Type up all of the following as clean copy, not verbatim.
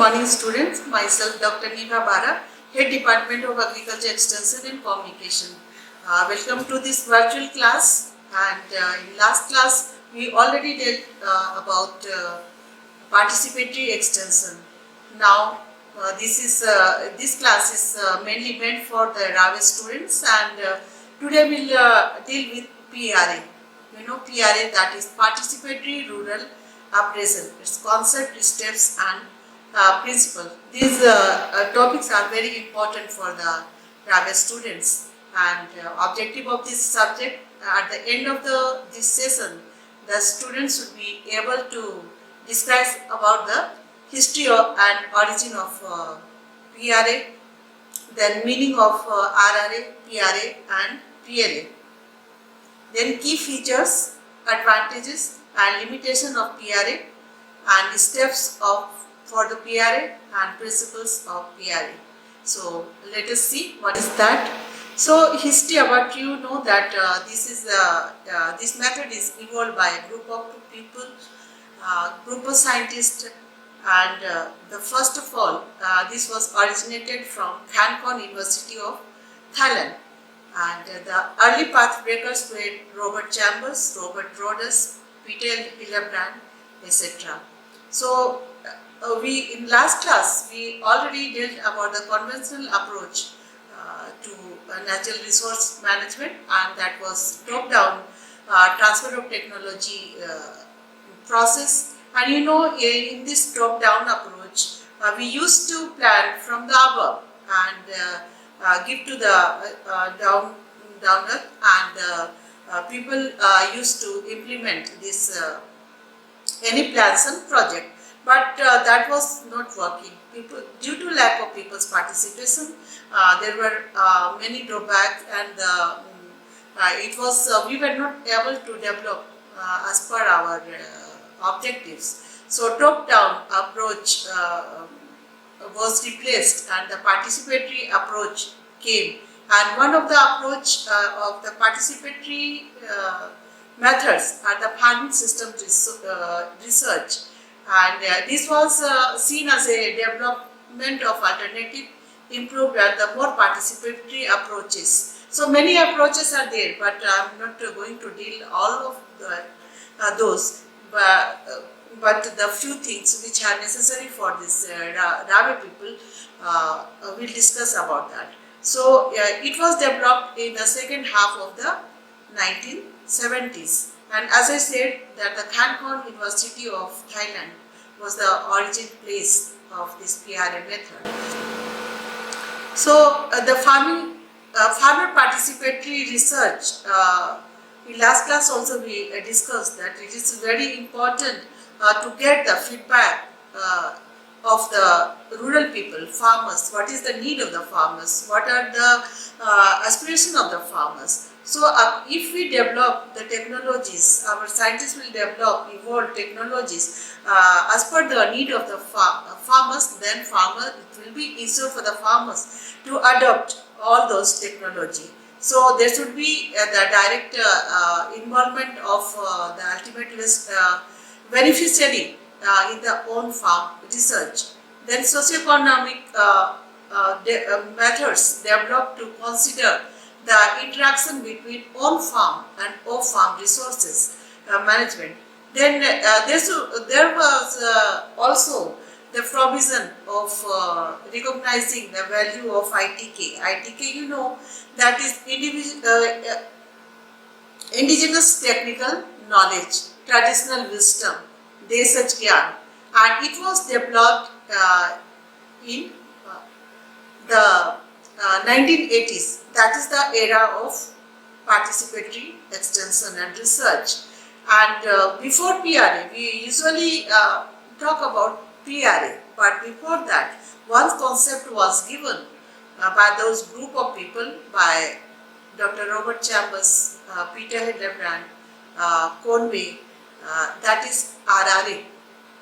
morning students, myself Dr. NIVA BARA, Head Department of Agriculture Extension and Communication. Welcome to this virtual class, and in last class we already did about participatory extension. Now this class is mainly meant for the Rawe students, and today we'll deal with PRA. You know PRA, that is Participatory Rural Appraisal. Its concept, steps and principle. These topics are very important for the Rawe students, and objective of this subject, at the end of this session, the students should be able to describe about the history and origin of PRA, then meaning of RRA, PRA and PLA, then key features, advantages and limitation of PRA, and steps for the PRA and principles of PRA. So let us see what is that. So history about, you know that this method is evolved by a group of people, group of scientists, and the first of all this was originated from University of Thailand, and the early path breakers were Robert Chambers, Robert Rhodes, Peter Hillebrand, etc. So we in last class we already dealt about the conventional approach to natural resource management, and that was top-down transfer of technology process. And you know, in this top-down approach, we used to plan from the above and give to the downer, and people used to implement this any plans and project. But that was not working. Due to lack of people's participation, there were many drawbacks, and we were not able to develop as per our objectives. So top-down approach was replaced, and the participatory approach came. And one of the approach of the participatory methods are the farming system research. And this was seen as a development of alternative, improved and the more participatory approaches. So many approaches are there, but I am not going to deal all of those. But the few things which are necessary for this Rawe people, we'll discuss about that. So it was developed in the second half of the 1970s. And as I said, that the University of Thailand was the origin place of this PRA method. So the farmer participatory research, in last class also we discussed that it is very important to get the feedback of the rural people, farmers. What is the need of the farmers? What are the aspirations of the farmers? So if we develop the technologies, our scientists will evolve technologies as per the need of the farmers, then it will be easier for the farmers to adopt all those technology. So there should be the direct involvement of the ultimate beneficiary in the own farm research. Then socioeconomic methods developed to consider the interaction between on-farm and off-farm resources management. Then there was also the provision of recognizing the value of ITK. ITK, you know, that is indigenous technical knowledge, traditional wisdom, desaj gyan, and it was developed in the 1980s. That is the era of participatory extension and research. And before PRA, we usually talk about PRA, but before that, one concept was given by those group of people, by Dr. Robert Chambers, Peter Hillebrand, Conway, that is RRA,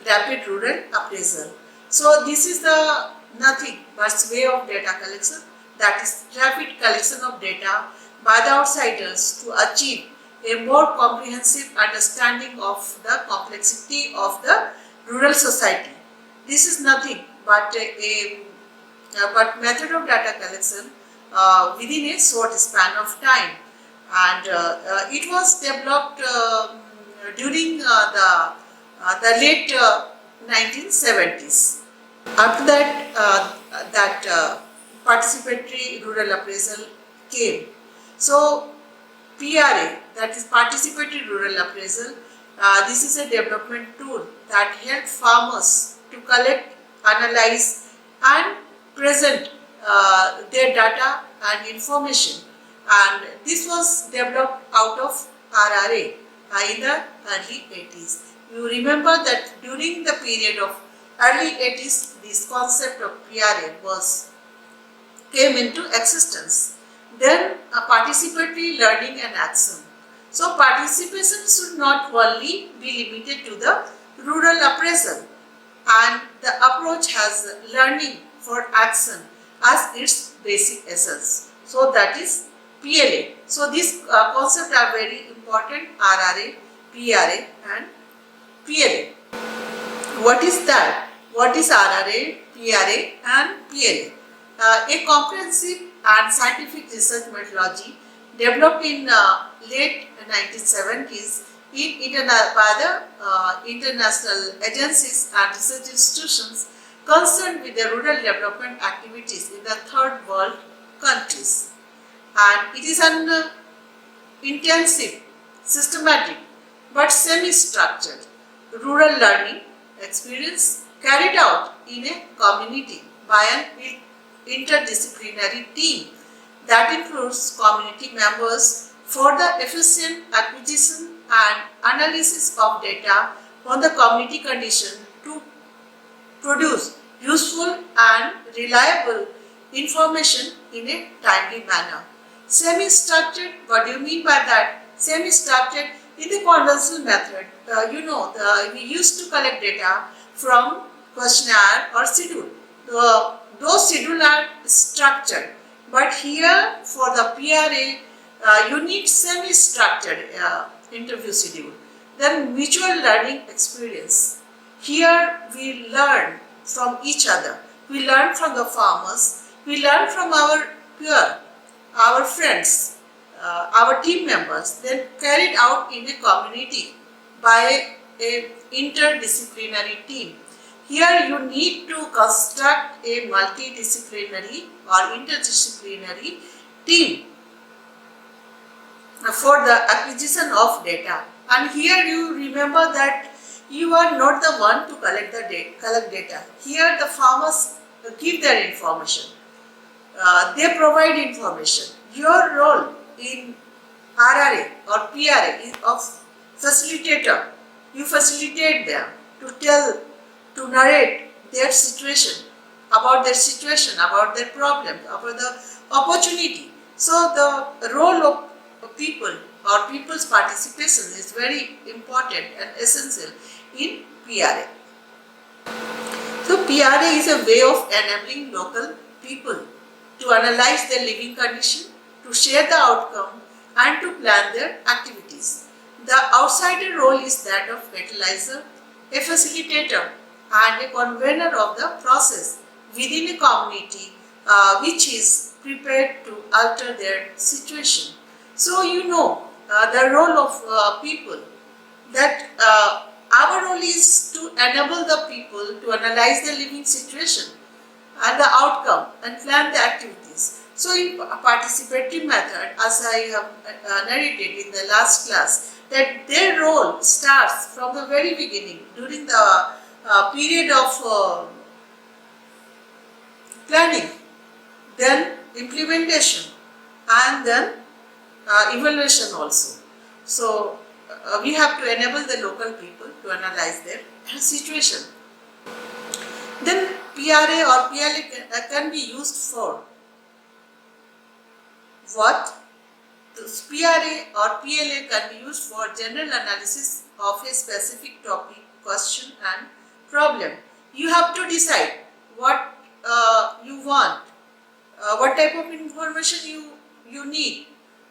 Rapid Rural Appraisal. So this is the nothing but way of data collection, that is rapid collection of data by the outsiders to achieve a more comprehensive understanding of the complexity of the rural society. This is nothing but but method of data collection within a short span of time, and it was developed during the late 1970s. After that, participatory rural appraisal came. So PRA, that is participatory rural appraisal, this is a development tool that helps farmers to collect, analyze and present their data and information, and this was developed out of RRA in the early 80s. You remember that during the period of early 80s, this concept of PRA came into existence. Then participatory learning and action. So participation should not only be limited to the rural appraisal, and the approach has learning for action as its basic essence. So that is PLA. So these concepts are very important: RRA, PRA and PLA. What is that? What is RRA, PRA and PLA? A comprehensive and scientific research methodology developed in late 1970s by the international agencies and research institutions concerned with the rural development activities in the third world countries. And it is an intensive, systematic but semi-structured rural learning experience carried out in a community by an interdisciplinary team that includes community members for the efficient acquisition and analysis of data on the community condition to produce useful and reliable information in a timely manner. Semi-structured, what do you mean by that? Semi-structured in the conventional method, we used to collect data from questionnaire or schedule. Those schedules are structured, but here for the PRA, you need semi-structured interview schedule. Then mutual learning experience. Here we learn from each other. We learn from the farmers. We learn from our peer, our friends, our team members. Then carried out in a community by an interdisciplinary team. Here you need to construct a multidisciplinary or interdisciplinary team for the acquisition of data. And here you remember that you are not the one to collect data. Here the farmers give their information. They provide information. Your role in RRA or PRA is of facilitator. You facilitate them to narrate their situation, about their problem, about the opportunity. So the role of people or people's participation is very important and essential in PRA. So PRA is a way of enabling local people to analyze their living condition, to share the outcome and to plan their activities. The outsider role is that of catalyzer, a facilitator and a convener of the process within a community which is prepared to alter their situation. So the role of people, that our role is to enable the people to analyze their living situation and the outcome and plan the activities. So in a participatory method, as I have narrated in the last class, that their role starts from the very beginning during the period of planning, then implementation and then evaluation also. So we have to enable the local people to analyze their situation. Then PRA or PLA can be used for what? This PRA or PLA can be used for general analysis of a specific topic, question and problem. You have to decide what you want, what type of information you need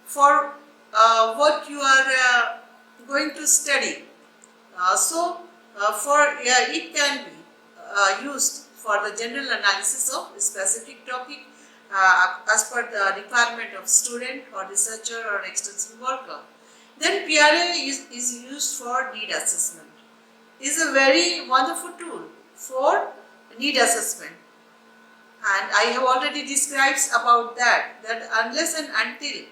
for what you are going to study. It can be used for the general analysis of a specific topic as per the requirement of student or researcher or extension worker. Then PRA is used for need assessment. It is a very wonderful tool for need assessment. And I have already described about that unless and until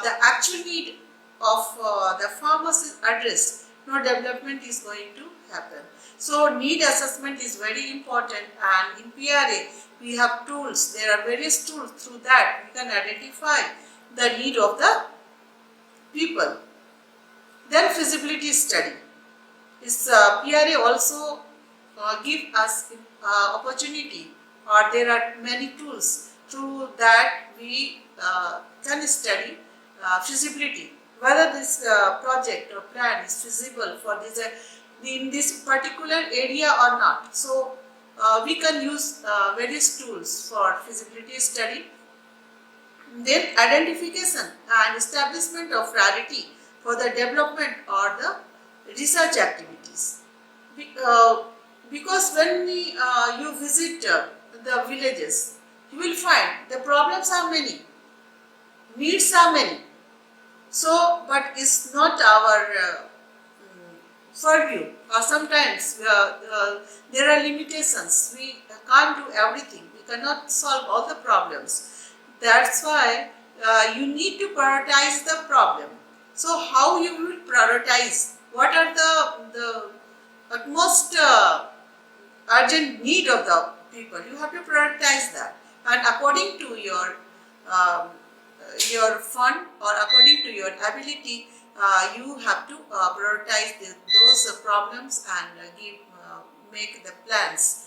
the actual need of the farmers is addressed, no development is going to happen. So need assessment is very important, and in PRA we have tools. There are various tools through that we can identify the need of the people. Then feasibility study. This PRA also give us opportunity, or there are many tools through that we can study feasibility, whether this project or plan is feasible for this in this particular area or not. So we can use various tools for feasibility study. Then identification and establishment of priority for the development or the research activities. Because when you visit the villages, you will find the problems are many, needs are many. So, but it's not our purview, or sometimes there are limitations. We can't do everything. We cannot solve all the problems. That's why you need to prioritize the problem. So, how you will prioritize? What are the utmost urgent need of the people? You have to prioritize that, and according to your fund or according to your ability, you have to prioritize those problems and make the plans.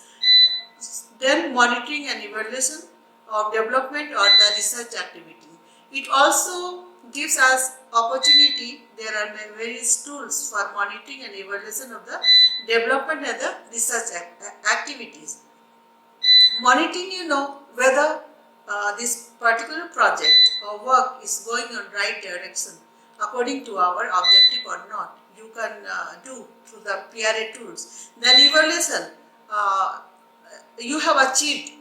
Then monitoring and evaluation of development or the research activity. It also gives us opportunity. There are various tools for monitoring and evaluation of the development and the research activities. Monitoring, whether this particular project or work is going on right direction according to our objective or not. You can do through the PRA tools. Then evaluation, you have achieved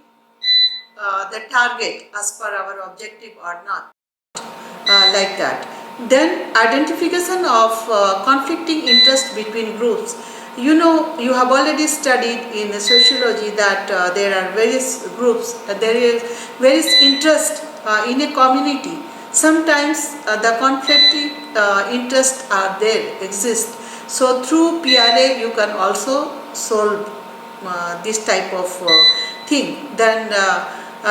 the target as per our objective or not, like that. Then identification of conflicting interest between groups. You have already studied in sociology that there are various groups, there is various interest in a community. Sometimes the conflicting interests are there, exist. So through PRA you can also solve this type of thing. Then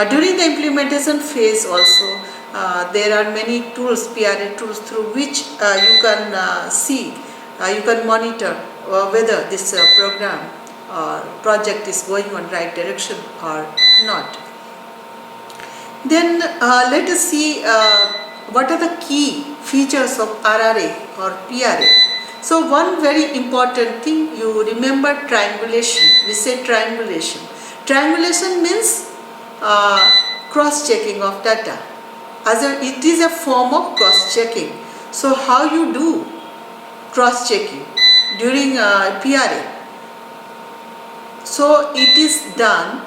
during the implementation phase also there are many tools, PRA tools, through which you can see, you can monitor whether this program or project is going on right direction or not. Then let us see what are the key features of RRA or PRA. So one very important thing, you remember triangulation. We say triangulation. Triangulation means cross-checking of data. It is a form of cross-checking. So how you do cross-checking during PRA? So it is done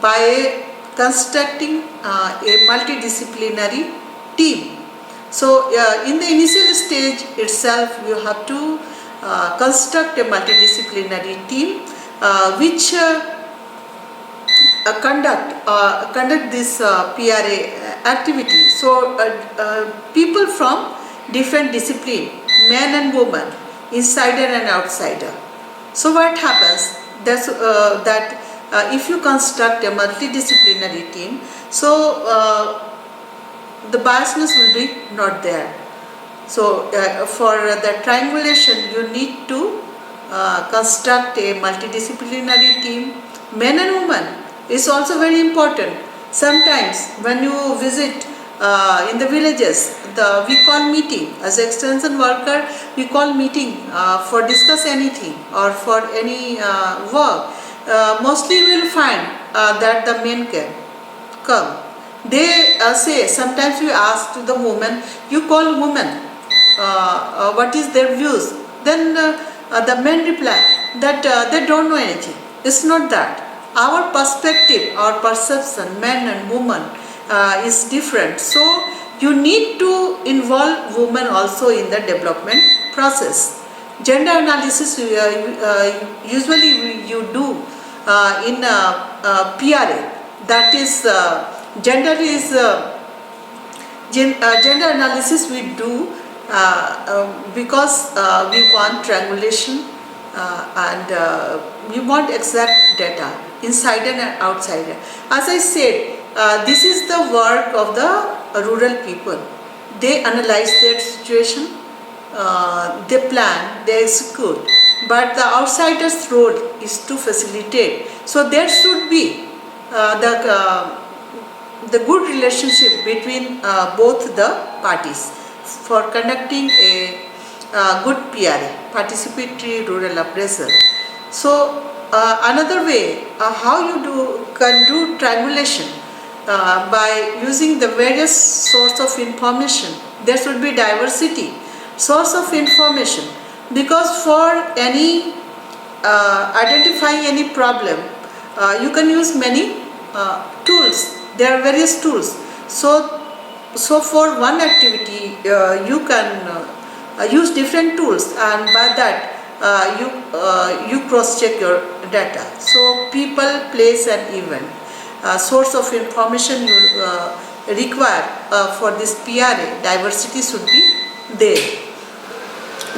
by constructing a multidisciplinary team. So in the initial stage itself, you have to construct a multidisciplinary team which conduct this PRA activity. So people from different discipline, men and women, insider and outsider. So what happens? That if you construct a multidisciplinary team, so the biasness will be not there. So for the triangulation, you need to construct a multidisciplinary team. Men and women is also very important. Sometimes when you visit in the villages, we call meeting. As an extension worker, we call meeting for discuss anything or for any work. Mostly you will find that the men can come. They say, sometimes we ask to the woman, you call women, what is their views? Then the men reply that they don't know anything. It's not that. our perspective, our perception, men and women, is different. So you need to involve women also in the development process. Gender analysis usually you do in PRA. That is, gender analysis we do because we want triangulation and we want exact data, insider and outsider. As I said, this is the work of the rural people. They analyze their situation, they plan, they execute, but the outsider's role is to facilitate. So there should be the good relationship between both the parties for conducting a good PRA, participatory rural appraisal. So another way how you can do triangulation by using the various source of information. There should be diversity, source of information, because for any identifying any problem you can use many tools. There are various tools. So for one activity you can use different tools, and by that you cross check your data. So people, place and event, source of information you require for this PRA, diversity should be there.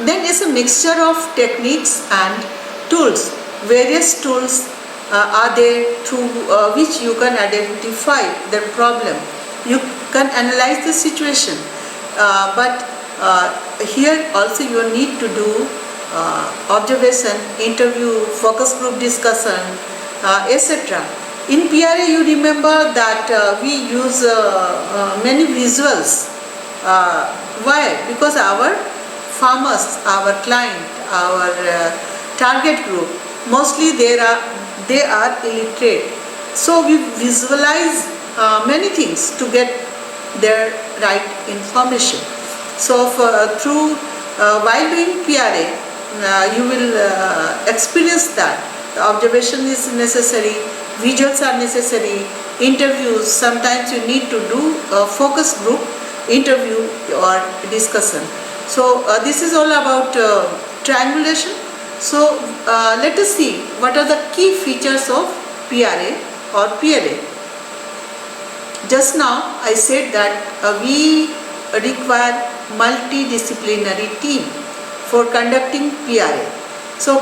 Then it's a mixture of techniques and tools. Various tools are there through which you can identify the problem. You can analyze the situation, but here also you need to do observation, interview, focus group discussion, etc. In PRA you remember that we use many visuals. Why? Because our farmers, our client, our target group, mostly they are illiterate. So we visualize many things to get their right information. So while doing PRA, you will experience that the observation is necessary, visuals are necessary, interviews, sometimes you need to do a focus group interview or discussion. So this is all about triangulation. So let us see what are the key features of PRA or PLA. Just now I said that we require multidisciplinary team for conducting PRA. So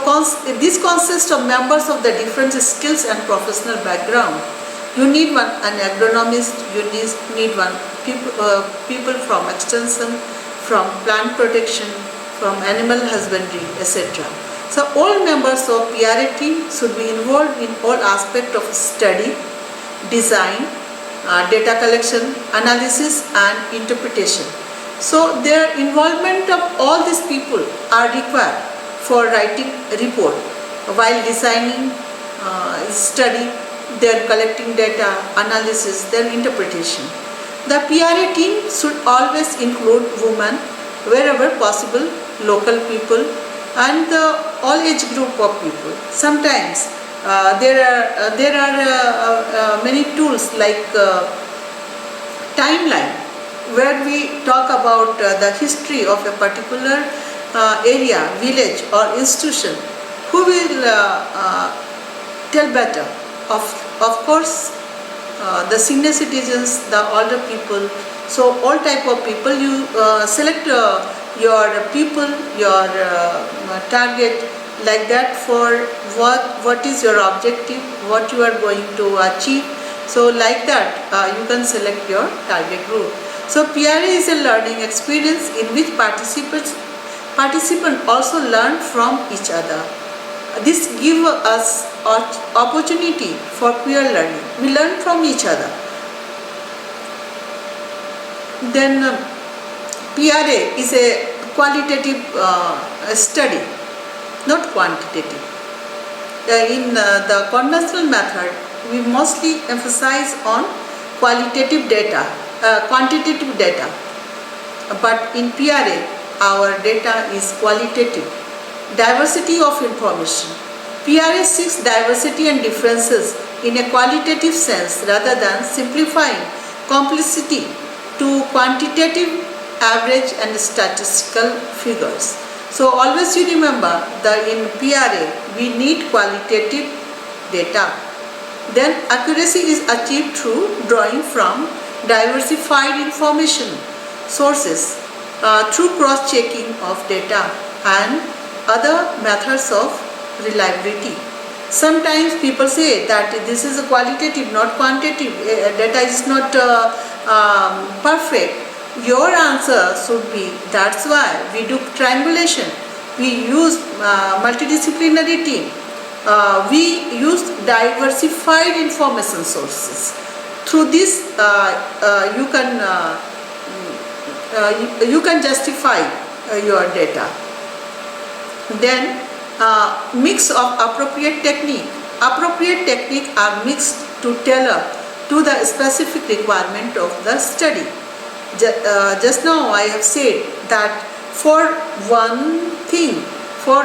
this consists of members of the different skills and professional background. You need an agronomist, you need people from extension, from plant protection, from animal husbandry, etc. So all members of PRA team should be involved in all aspects of study, design, data collection, analysis and interpretation. So their involvement of all these people are required for writing a report while designing, study, their collecting data, analysis, their interpretation. The PRA team should always include women, wherever possible, local people and the all age group of people. Sometimes there are many tools like timeline, where we talk about the history of a particular area, village or institution. Who will tell better? Of course, the senior citizens, the older people. So all type of people, you select your people, your target like that for what is your objective, what you are going to achieve. So like that you can select your target group. So PRA is a learning experience in which participants also learn from each other. This gives us opportunity for peer learning. We learn from each other. Then PRA is a qualitative study, not quantitative. In the conventional method, we mostly emphasize on qualitative data, quantitative data. But in PRA, our data is qualitative. Diversity of information. PRA seeks diversity and differences in a qualitative sense rather than simplifying complexity to quantitative average and statistical figures. So always you remember that in PRA we need qualitative data. Then accuracy is achieved through drawing from diversified information sources through cross-checking of data and other methods of reliability. Sometimes people say that this is a qualitative, not quantitative, data is not perfect. Your answer should be, that's why we do triangulation, we use multidisciplinary team, we use diversified information sources. Through this you can justify your data. Then mix of appropriate technique. Appropriate technique are mixed to tailor to the specific requirement of the study. Just now I have said that for one thing, for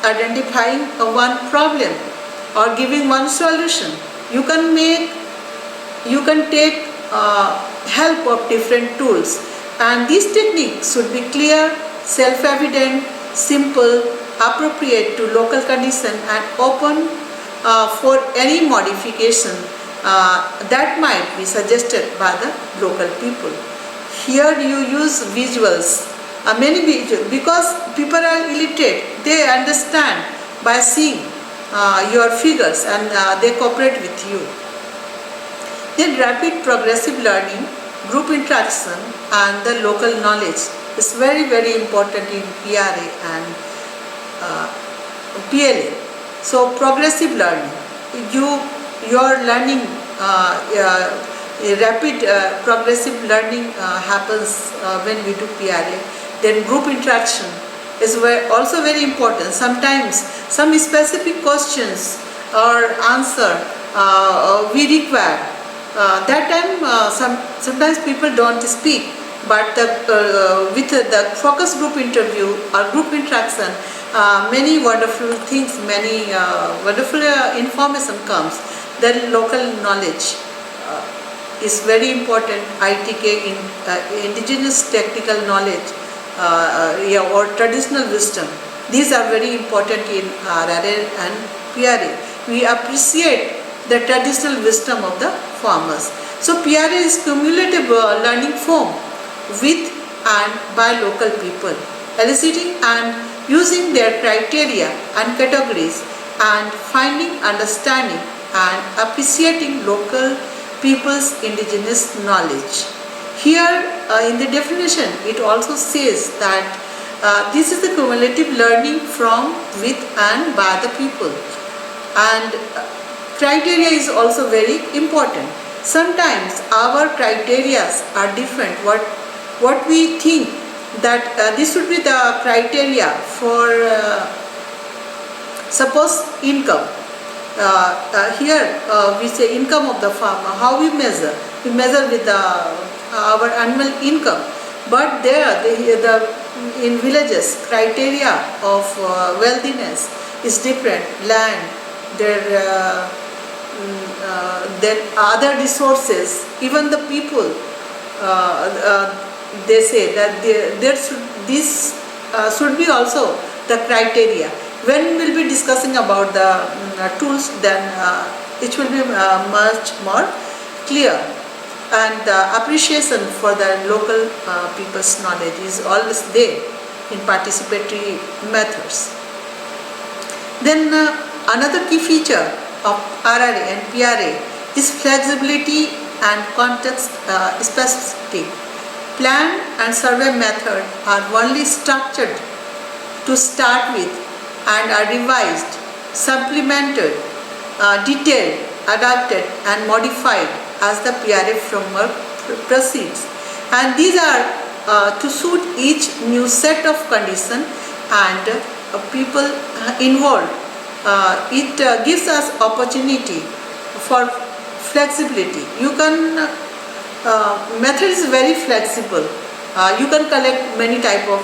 identifying one problem or giving one solution, you can take help of different tools, and these techniques should be clear, self-evident, simple, appropriate to local condition and open for any modification that might be suggested by the local people. Here you use visuals, many visuals, because people are illiterate, they understand by seeing your figures and they cooperate with you. Then rapid progressive learning, group interaction and the local knowledge is very, very important in PRA and PLA. So progressive learning, your learning, rapid progressive learning happens when we do PRA. Then group interaction is also very important. Sometimes some specific questions or answer we require. That time sometimes people don't speak, but with the focus group interview or group interaction, many wonderful things, many wonderful information comes. Then local knowledge is very important. ITK, indigenous technical knowledge, or traditional wisdom. These are very important in RRA and PRA. We appreciate the traditional wisdom of the farmers. So PRA is cumulative learning form with and by local people, eliciting and using their criteria and categories and finding, understanding and appreciating local people's indigenous knowledge. Here in the definition it also says that this is the cumulative learning from, with and by the people. And criteria is also very important. Sometimes our criteria are different. What we think that this would be the criteria for suppose income. Here we say income of the farmer. How we measure? We measure with our annual income. But there, in villages, criteria of wealthiness is different. Land, their other resources, even the people. They say that this should be also the criteria. When we will be discussing about the tools, then it will be much more clear. And the appreciation for the local people's knowledge is always there in participatory methods. Then another key feature of RRA and PRA is flexibility and context specificity. Plan and survey method are only structured to start with and are revised, supplemented, detailed, adapted and modified as the PRA framework proceeds. And these are to suit each new set of conditions and people involved. It gives us opportunity for flexibility. You can method is very flexible. You can collect many type of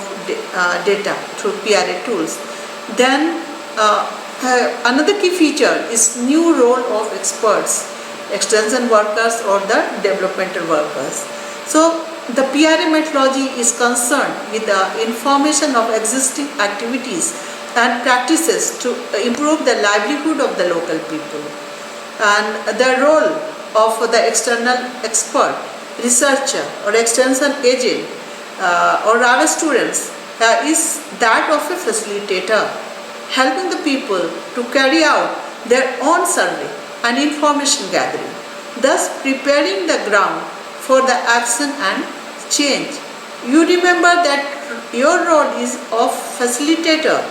data through PRA tools. Then Another key feature is new role of experts, extension workers or the developmental workers. So the PRA methodology is concerned with the information of existing activities and practices to improve the livelihood of the local people. And the role of the external expert, researcher or extension agent or Rawe students is that of a facilitator, helping the people to carry out their own survey and information gathering, thus preparing the ground for the action and change. You remember that your role is of facilitator.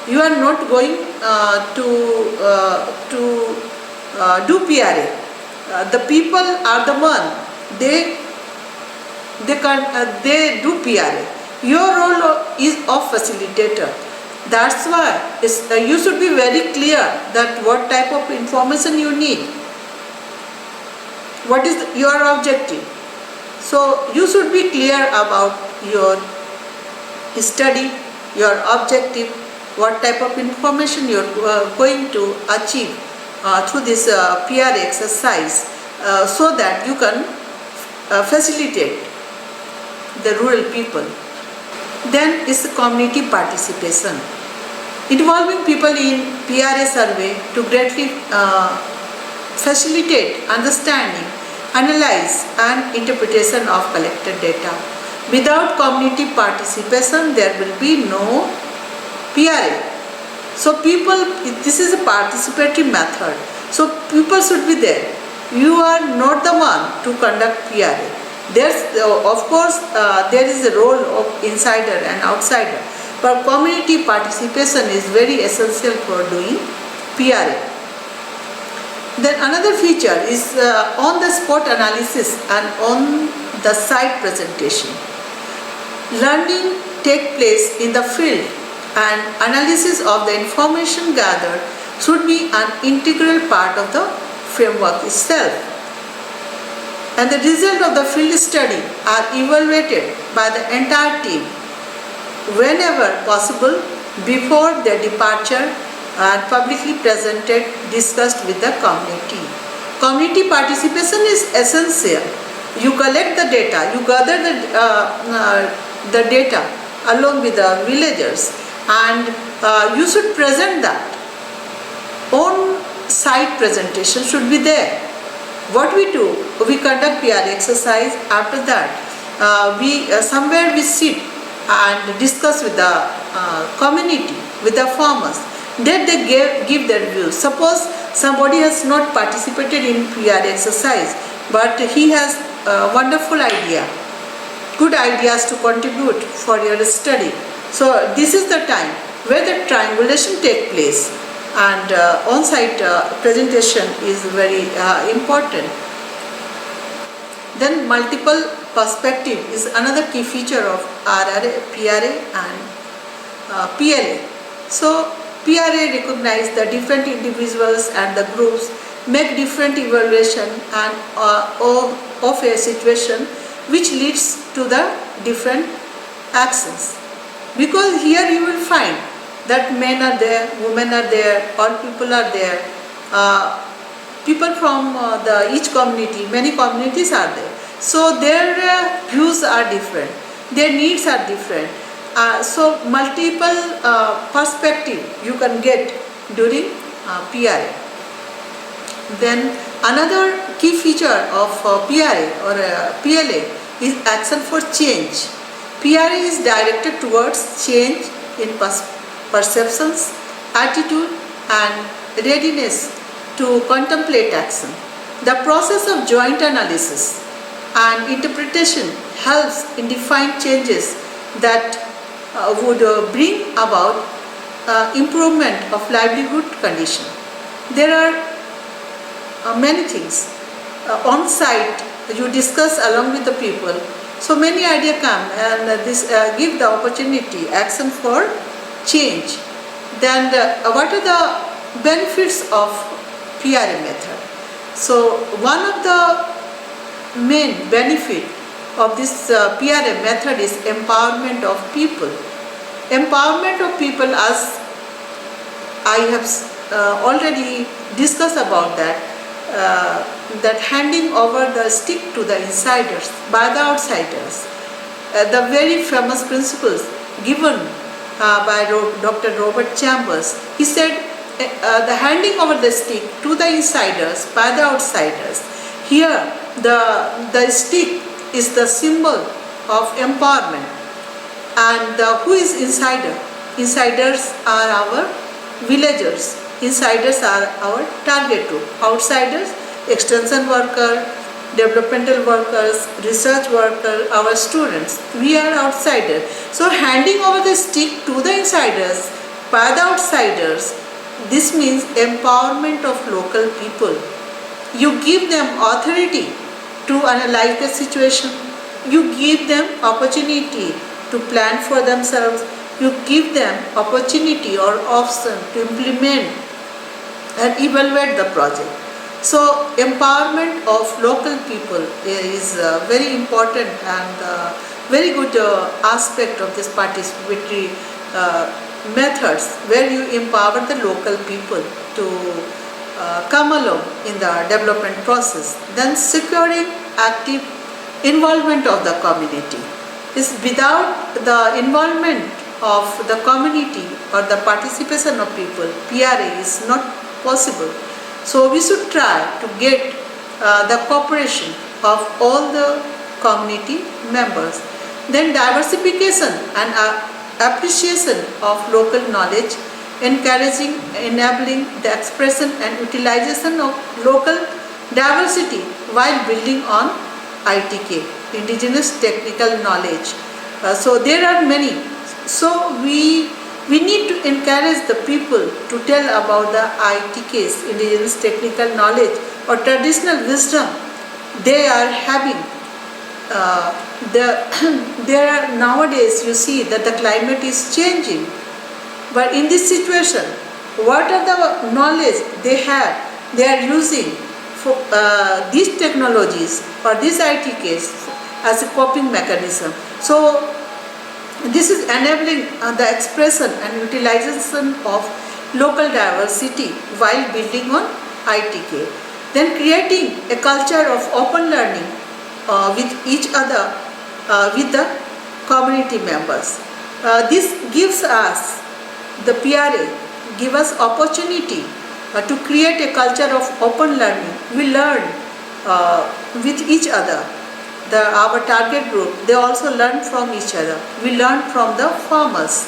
You are not going to do PRA. The people are the one, they do PRA. Your role is of facilitator. That's why you should be very clear that what type of information you need, what is your objective. So you should be clear about your study, your objective, what type of information you are going to achieve through this PRA exercise, so that you can facilitate the rural people. Then is community participation, involving people in PRA survey to greatly facilitate understanding, analyze and interpretation of collected data. Without community participation, there will be no PRA. So people, this is a participatory method. So people should be there. You are not the one to conduct PRA. There's, of course, there is a role of insider and outsider, but community participation is very essential for doing PRA. Then another feature is on-the-spot analysis and on-the-site presentation. Learning takes place in the field, and analysis of the information gathered should be an integral part of the framework itself. And the result of the field study are evaluated by the entire team whenever possible before their departure and publicly presented, discussed with the community. Community participation is essential. You collect the data, you gather the data along with the villagers, and you should present that. On-site presentation should be there. What we do, we conduct PRA exercise. After that, somewhere we sit and discuss with the community, with the farmers. Then they give their views. Suppose somebody has not participated in PRA exercise, but he has a wonderful idea, good ideas to contribute for your study. So this is the time where the triangulation takes place, and on-site presentation is very important. Then multiple perspective is another key feature of RRA, PRA and PLA. So PRA recognize the different individuals and the groups, make different evaluation and of a situation, which leads to the different actions. Because here you will find that men are there, women are there, all people are there, people from each community, many communities are there. So their views are different, their needs are different. So multiple perspective you can get during PRA. Then another key feature of PRA or PLA is action for change. PRA is directed towards change in perceptions, attitude and readiness to contemplate action. The process of joint analysis and interpretation helps in defining changes that would bring about improvement of livelihood condition. There are many things. On site, you discuss along with the people. So many ideas come, and this give the opportunity, action for change. Then what are the benefits of PRA method? So one of the main benefit of this PRA method is empowerment of people. Empowerment of people as I have already discussed about that, that handing over the stick to the insiders by the outsiders. The very famous principles given by Dr. Robert Chambers. He said the handing over the stick to the insiders by the outsiders. Here the stick is the symbol of empowerment. And who is insider? Insiders are our villagers. Insiders are our target group. Outsiders, extension worker, developmental workers, research worker, our students. We are outsiders. So handing over the stick to the insiders by the outsiders, this means empowerment of local people. You give them authority to analyze the situation. You give them opportunity to plan for themselves. You give them opportunity or option to implement and evaluate the project. So empowerment of local people is very important and very good aspect of this participatory methods, where you empower the local people to come along in the development process. Then securing active involvement of the community. Is without the involvement of the community or the participation of people, PRA is not possible. So we should try to get the cooperation of all the community members. Then diversification and appreciation of local knowledge, encouraging, enabling the expression and utilization of local diversity while building on ITK, indigenous technical knowledge. So there are many. So we need to encourage the people to tell about the ITKs, indigenous technical knowledge or traditional wisdom they are having. There are nowadays, you see that the climate is changing, but in this situation, what are the knowledge they have, they are using for these technologies or these ITKs as a coping mechanism. So this is enabling the expression and utilization of local diversity while building on ITK. Then creating a culture of open learning with each other, with the community members. This gives us, the PRA, give us opportunity to create a culture of open learning. We learn with each other. Our target group, they also learn from each other. We learn from the farmers.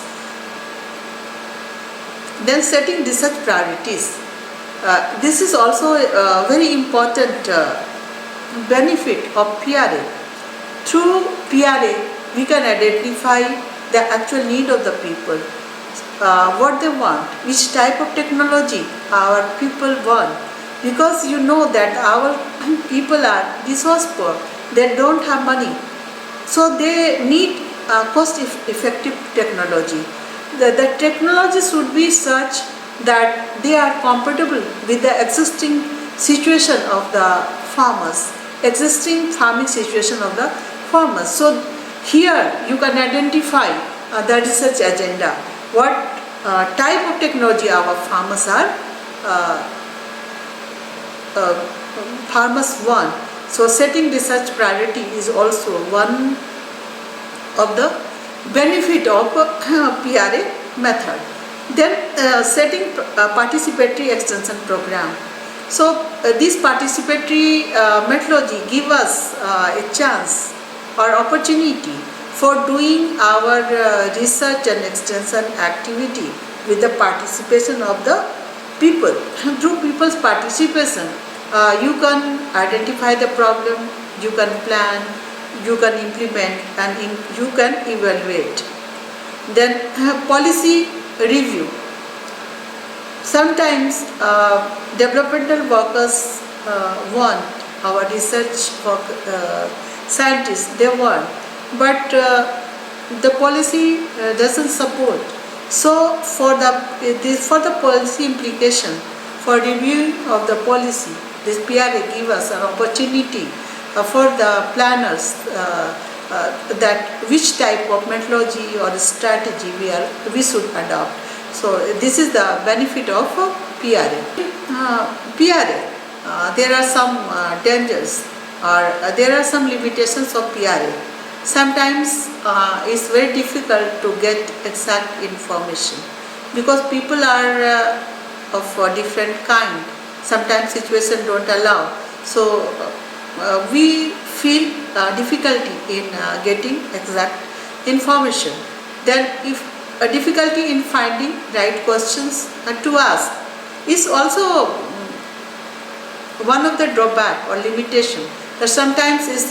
Then setting research priorities. This is also a very important benefit of PRA. Through PRA, we can identify the actual need of the people, what they want, which type of technology our people want. Because you know that our people are resource poor, they don't have money. So they need cost-effective technology. The technology should be such that they are compatible with the existing situation of the farmers, existing farming situation of the farmers. So here you can identify the research agenda, what type of technology our farmers want. So setting research priority is also one of the benefit of PRA method. Then setting participatory extension program. So this participatory methodology give us a chance or opportunity for doing our research and extension activity with the participation of the people. Through people's participation, you can identify the problem, you can plan, you can implement, and you can evaluate. Then policy review. Sometimes developmental workers want, our research scientists, they want, but the policy doesn't support. So for the policy implication, for reviewing of the policy, this PRA gives us an opportunity for the planners that which type of methodology or strategy we should adopt. So this is the benefit of PRA. PRA, there are some dangers or there are some limitations of PRA. Sometimes it's very difficult to get exact information because people are of a different kind. Sometimes situation don't allow. So we feel difficulty in getting exact information. Then if a difficulty in finding right questions to ask is also one of the drawback or limitation that sometimes is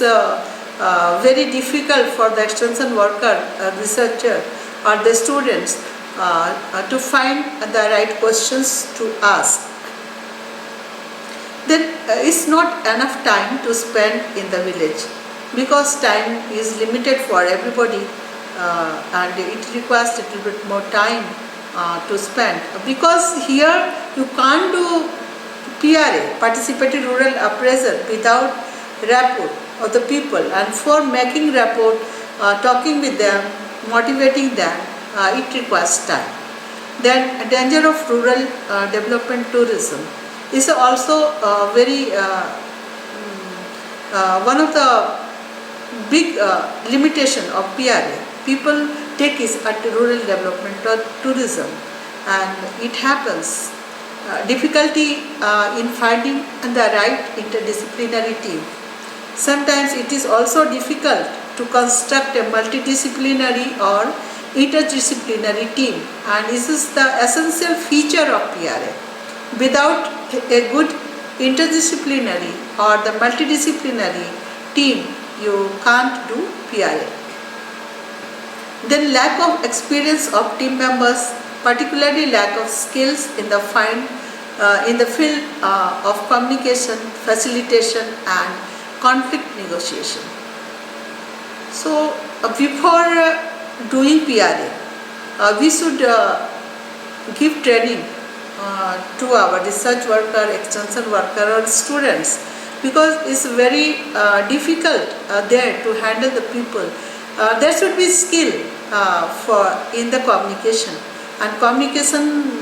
very difficult for the extension worker, researcher or the students to find the right questions to ask. Then it's not enough time to spend in the village because time is limited for everybody and it requires a little bit more time to spend because here you can't do PRA, participated rural appraisal, without rapport of the people, and for making rapport, talking with them, motivating them, it requires time. Then danger of rural development tourism is also very one of the big limitation of PRA. People take is at rural development or tourism, and it happens. Difficulty in finding the right interdisciplinary team. Sometimes it is also difficult to construct a multidisciplinary or interdisciplinary team, and this is the essential feature of PRA. Without a good interdisciplinary or the multidisciplinary team, you can't do PRA. Then lack of experience of team members, particularly lack of skills in the field of communication, facilitation and conflict negotiation. So before doing PRA, we should give training to our research worker, extension worker or students because it's very difficult there to handle the people. There should be skill in the communication, and communication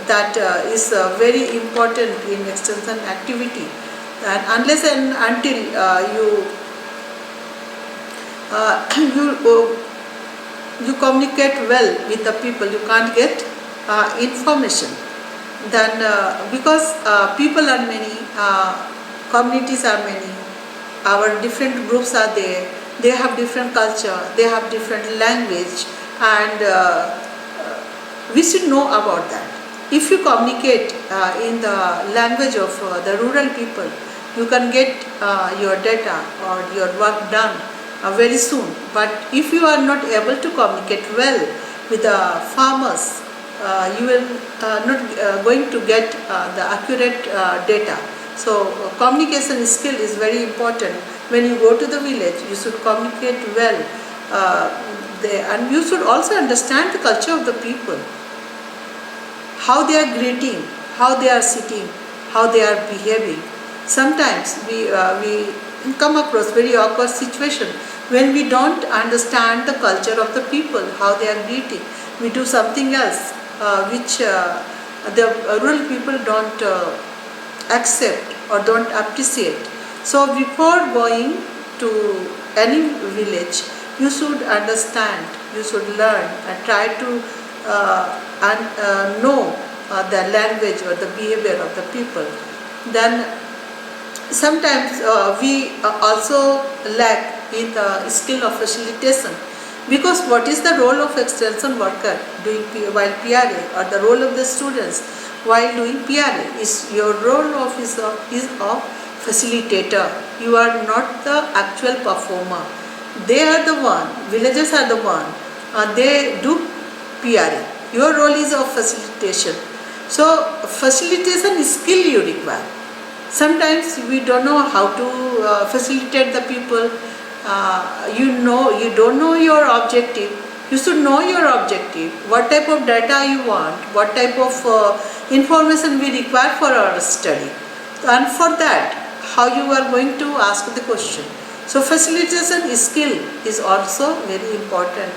that is very important in extension activity, and unless and until you communicate well with the people, you can't get information. Then because people are many, communities are many, our different groups are there, they have different culture, they have different language, and we should know about that. If you communicate in the language of the rural people, you can get your data or your work done very soon. But if you are not able to communicate well with the farmers, you will not going to get the accurate data. So communication skill is very important. When you go to the village, you should communicate well and you should also understand the culture of the people, how they are greeting, how they are sitting, how they are behaving. Sometimes we come across very awkward situation when we don't understand the culture of the people, how they are greeting. We do something else which the rural people don't accept or don't appreciate. So before going to any village, you should understand, you should learn and try to know the language or the behavior of the people. Then sometimes we also lack in the skill of facilitation, because what is the role of extension worker doing while PRA, or the role of the students while doing PRA? Is your role of is of facilitator. You are not the actual performer. They are the one, villagers are the one, they do PRA. Your role is of facilitation. So facilitation is skill you require. Sometimes we don't know how to facilitate the people. You don't know your objective. You should know your objective, what type of data you want, what type of information we require for our study, and for that how you are going to ask the question. So facilitation skill is also very important.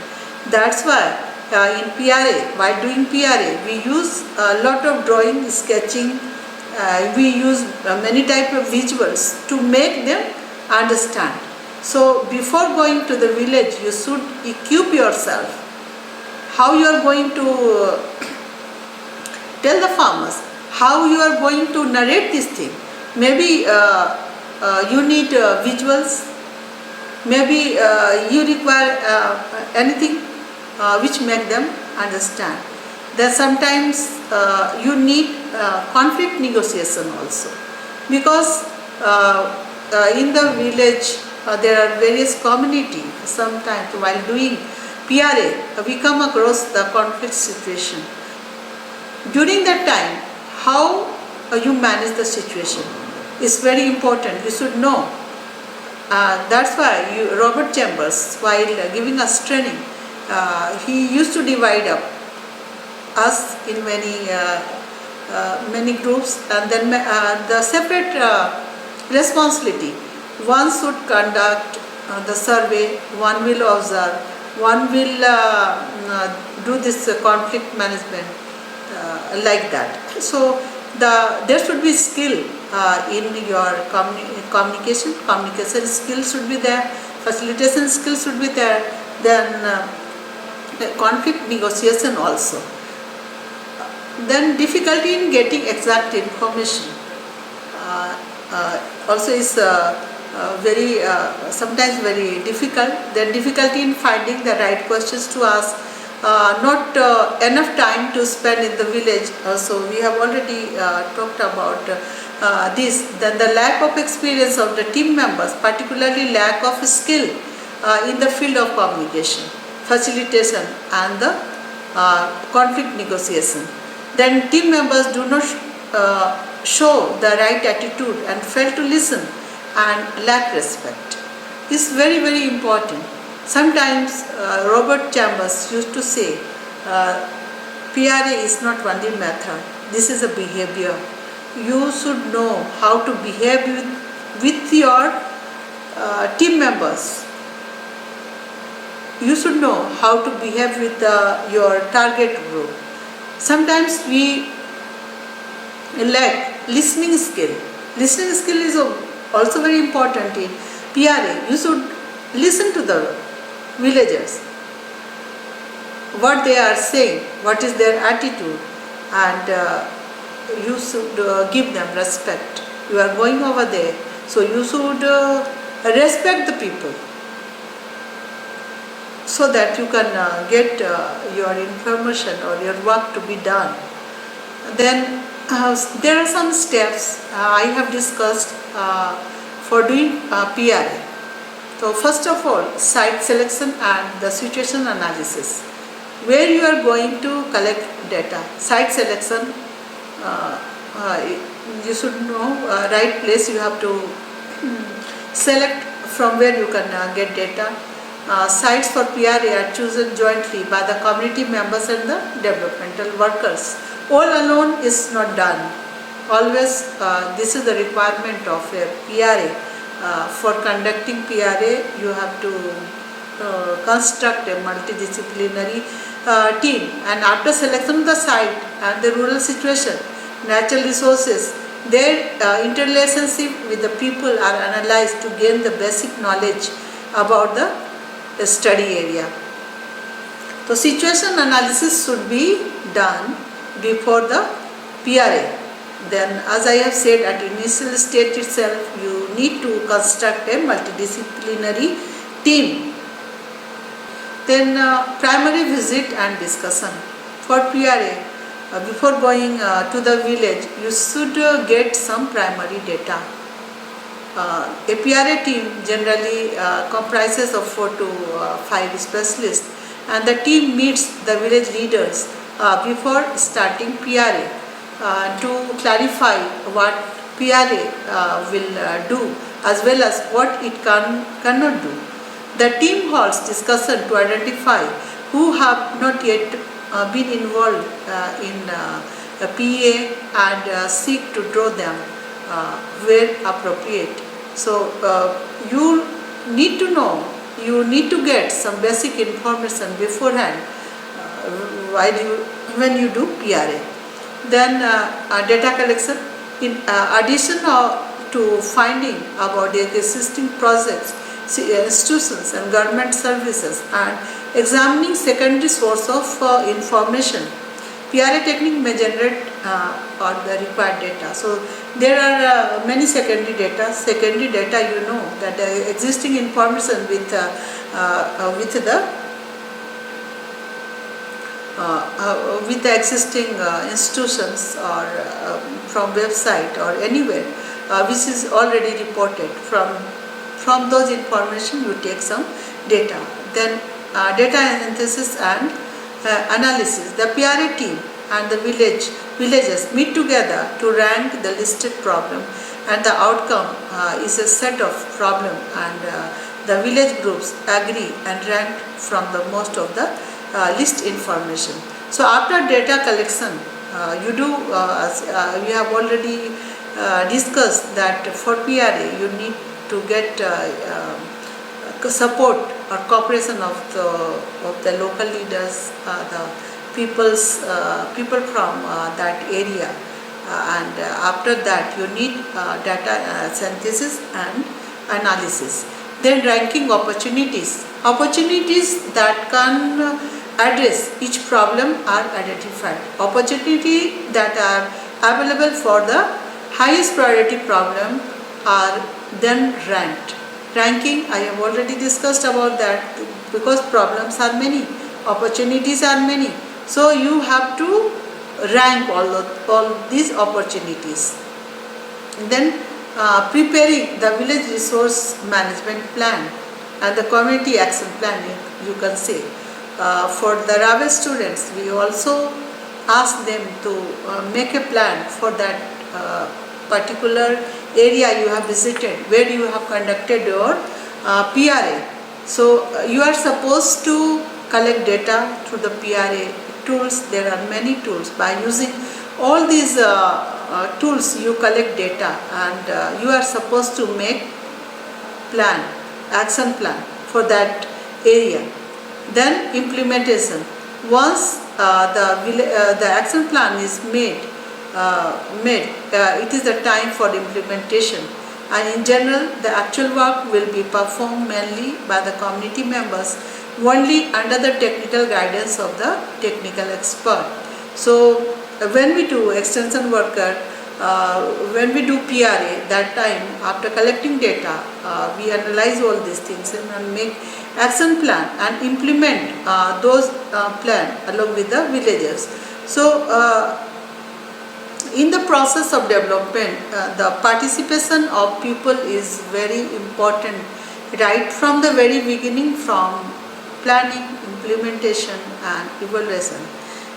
That's why in PRA, while doing PRA, we use a lot of drawing, sketching, we use many type of visuals to make them understand. So before going to the village, you should equip yourself. How you are going to tell the farmers, how you are going to narrate this thing. Maybe you need visuals, maybe you require anything which make them understand. Then sometimes you need conflict negotiation also, because in the village there are various community. Sometimes while doing PRA, we come across the conflict situation. During that time, how you manage the situation is very important. You should know. That's why Robert Chambers, while giving us training, he used to divide up us in many groups, and then the separate responsibility. One should conduct the survey, one will observe, one will do this conflict management, like that. So there should be skill in your communication. Communication skills should be there, facilitation skills should be there, then conflict negotiation also. Then difficulty in getting exact information also is very sometimes very difficult. Then difficulty in finding the right questions to ask, not enough time to spend in the village. So we have already talked about this. Then the lack of experience of the team members, particularly lack of skill in the field of communication, facilitation and the conflict negotiation. Then team members do not show the right attitude and fail to listen and lack respect. This is very, very important. Sometimes Robert Chambers used to say, PRA is not only method, this is a behavior. You should know how to behave with your team members. You should know how to behave with your target group. Sometimes we lack listening skill. Listening skill is also very important in PRA. You should listen to the villagers, what they are saying, what is their attitude, and you should give them respect. You are going over there, so you should respect the people, so that you can get your information or your work to be done. Then there are some steps I have discussed for doing PRA. So first of all, site selection and the situation analysis. Where you are going to collect data. Site selection, you should know right place you have to select from where you can get data. Sites for PRA are chosen jointly by the community members and the developmental workers. All alone is not done. Always this is the requirement of a PRA. For conducting PRA, you have to construct a multidisciplinary team, and after selection of the site and the rural situation, natural resources, their interrelationship with the people are analyzed to gain the basic knowledge about the study area. So situation analysis should be done before the PRA. Then, as I have said at initial stage itself, you need to construct a multidisciplinary team. Then primary visit and discussion. For PRA, before going to the village, you should get some primary data. A PRA team generally comprises of 4 to 5 specialists, and the team meets the village leaders before starting PRA to clarify what PRA will do, as well as what it cannot do. The team holds discussion to identify who have not yet been involved in a PA and seek to draw them where appropriate. So you need to know, you need to get some basic information beforehand when you do PRA. Then data collection, in addition to finding about the existing projects, institutions and government services, and examining secondary source of information, PRA technique may generate all the required data. So there are many secondary data. Secondary data, you know, that existing information with the existing institutions or from website or anywhere, which is already reported. From those information you take some data. Then data analysis and analysis. The PRA team and the villages meet together to rank the listed problem, and the outcome is a set of problem, and the village groups agree and rank from the most of the list information. So after data collection, you do we have already discussed that for PRA you need to get support or cooperation of the local leaders, the people from that area, and after that you need data synthesis and analysis. Then ranking opportunities that can address each problem are identified. Opportunity that are available for the highest priority problem are then ranked. Ranking, I have already discussed about that, because problems are many, opportunities are many. So you have to rank all these opportunities. Then preparing the village resource management plan and the community action plan, you can say. For the Rawe students, we also ask them to make a plan for that particular area you have visited, where you have conducted your PRA. So you are supposed to collect data through the PRA tools. There are many tools. By using all these tools, you collect data, and you are supposed to make action plan for that area. Then implementation. Once the action plan is made, it is the time for implementation, and in general the actual work will be performed mainly by the community members only under the technical guidance of the technical expert. So when we do extension worker, when we do PRA, that time after collecting data, we analyze all these things and make action plan and implement those plan along with the villagers. So in the process of development, the participation of people is very important, right from the very beginning, from planning, implementation and evaluation.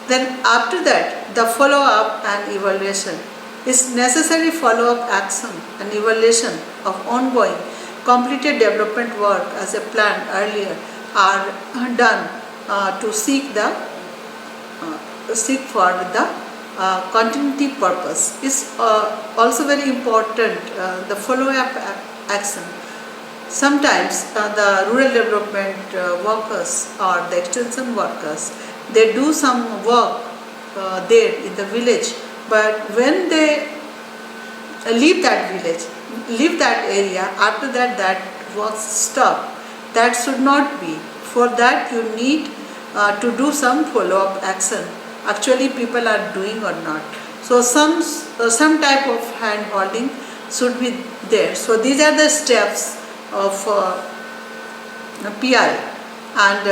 Then after that, the follow-up and evaluation is necessary. Follow-up action and evaluation of ongoing completed development work as a plan earlier are done to seek for the continuity purpose. Is also very important, the follow-up action. Sometimes the rural development workers or the extension workers, they do some work there in the village, but when they leave that village, leave that area, after that work stop. That should not be. For that you need to do some follow-up action. Actually people are doing or not. So some type of hand holding should be there. So these are the steps of PRA. And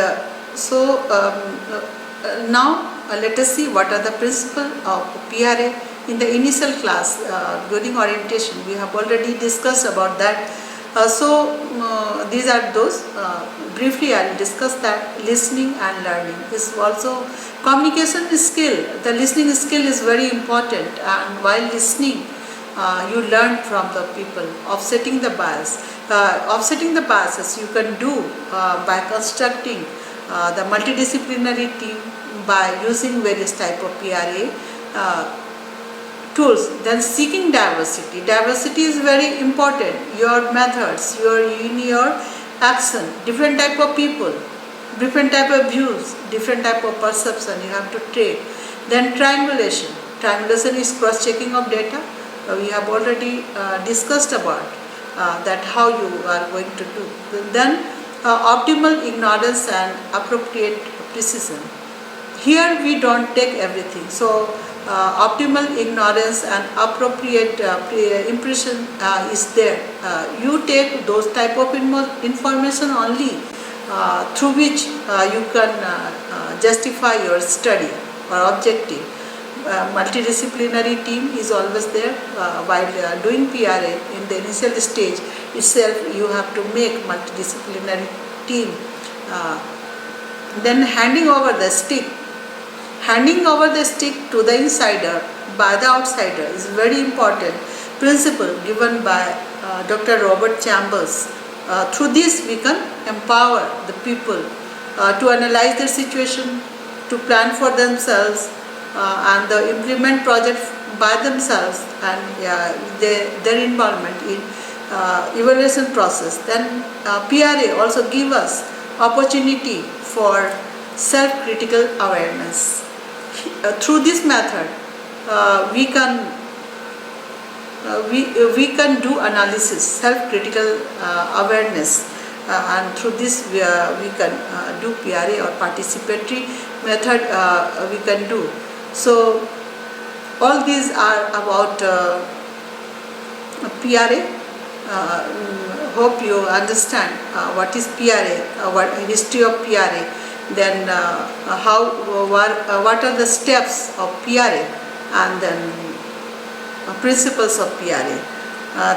now let us see what are the principles of PRA. In the initial class, during orientation, we have already discussed about that. These are those. Briefly, I will discuss that. Listening and learning is also communication skill. The listening skill is very important, and while listening, you learn from the people. Offsetting the bias. Offsetting the biases you can do by constructing the multidisciplinary team, by using various type of PRA tools. Then seeking diversity. Diversity is very important. Your methods, your action, different type of people. different type of views, different type of perception you have to take. Then triangulation. Triangulation is cross-checking of data. We have already discussed about that how you are going to do. Then optimal ignorance and appropriate precision. Here we don't take everything. So optimal ignorance and appropriate impression is there. You take those type of information only through which you can justify your study or objective. Multidisciplinary team is always there. While doing PRA in the initial stage itself, you have to make multidisciplinary team. Then handing over the stick. Handing over the stick to the insider by the outsider is very important principle given by Dr. Robert Chambers. Through this we can empower the people to analyze their situation, to plan for themselves and implement projects by themselves and their involvement in evaluation process. Then PRA also give us opportunity for self-critical awareness. Through this method, we can do analysis, self-critical awareness, and through this we can do PRA or participatory method we can do. So all these are about PRA. Hope you understand what is PRA, what history of PRA, then what are the steps of PRA, and then principles of PRA.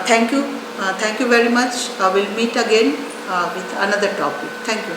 Thank you very much. We'll meet again with another topic. Thank you.